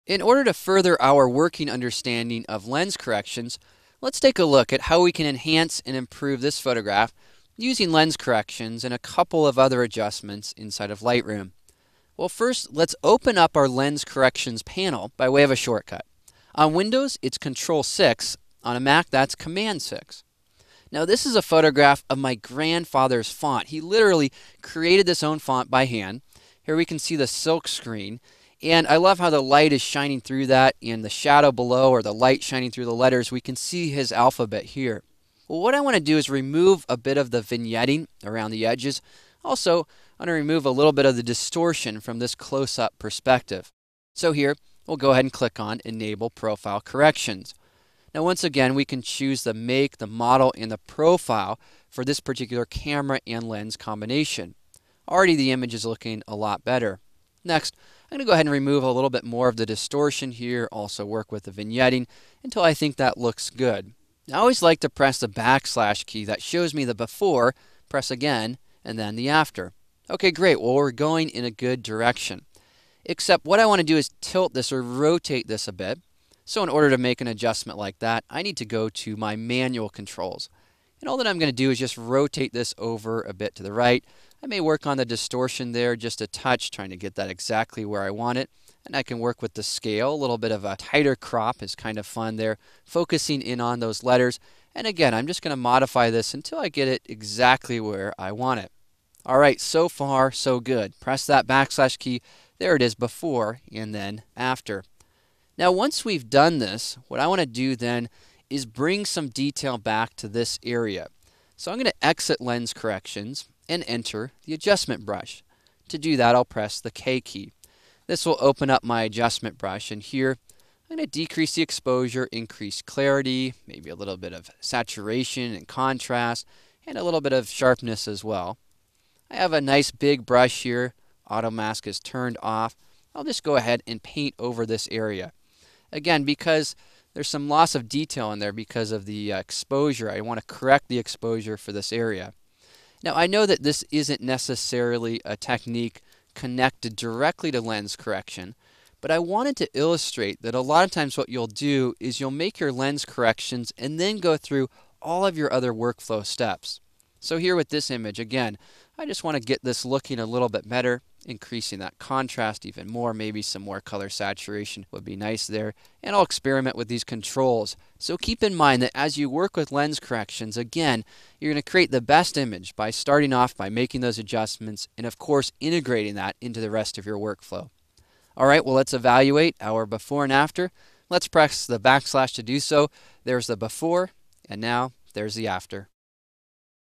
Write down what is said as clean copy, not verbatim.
In order to further our working understanding of lens corrections, let's take a look at how we can enhance and improve this photograph using lens corrections and a couple of other adjustments inside of Lightroom. Well, first, let's open up our lens corrections panel by way of a shortcut. On Windows, it's Control-6. On a Mac, that's Command-6. Now, this is a photograph of my grandfather's font. He literally created this own font by hand. Here we can see the silk screen. And I love how the light is shining through that, and the shadow below, or the light shining through the letters, we can see his alphabet here. Well, what I want to do is remove a bit of the vignetting around the edges. Also, I want to remove a little bit of the distortion from this close-up perspective. So here, we'll go ahead and click on Enable Profile Corrections. Now, once again, we can choose the make, the model, and the profile for this particular camera and lens combination. Already the image is looking a lot better. Next, I'm going to go ahead and remove a little bit more of the distortion here, also work with the vignetting until I think that looks good. I always like to press the backslash key that shows me the before, press again, and then the after. Okay, great. Well, we're going in a good direction. Except what I want to do is tilt this or rotate this a bit. So in order to make an adjustment like that, I need to go to my manual controls. And all that I'm going to do is just rotate this over a bit to the right. I may work on the distortion there just a touch, trying to get that exactly where I want it. And I can work with the scale. A little bit of a tighter crop is kind of fun there, focusing in on those letters. And again, I'm just going to modify this until I get it exactly where I want it. All right, so far, so good. Press that backslash key. There it is, before and then after. Now, once we've done this, what I want to do then is bring some detail back to this area. So I'm going to exit lens corrections and enter the adjustment brush. To do that, I'll press the K key. This will open up my adjustment brush, and here I'm going to decrease the exposure, increase clarity, maybe a little bit of saturation and contrast, and a little bit of sharpness as well. I have a nice big brush here. Auto mask is turned off. I'll just go ahead and paint over this area. Again, because there's some loss of detail in there because of the exposure, I want to correct the exposure for this area. Now, I know that this isn't necessarily a technique connected directly to lens correction, but I wanted to illustrate that a lot of times what you'll do is you'll make your lens corrections and then go through all of your other workflow steps. So here with this image, again, I just want to get this looking a little bit better, increasing that contrast even more. Maybe some more color saturation would be nice there. And I'll experiment with these controls. So keep in mind that as you work with lens corrections, again, you're going to create the best image by starting off by making those adjustments and, of course, integrating that into the rest of your workflow. All right, well, let's evaluate our before and after. Let's press the backslash to do so. There's the before, and now there's the after.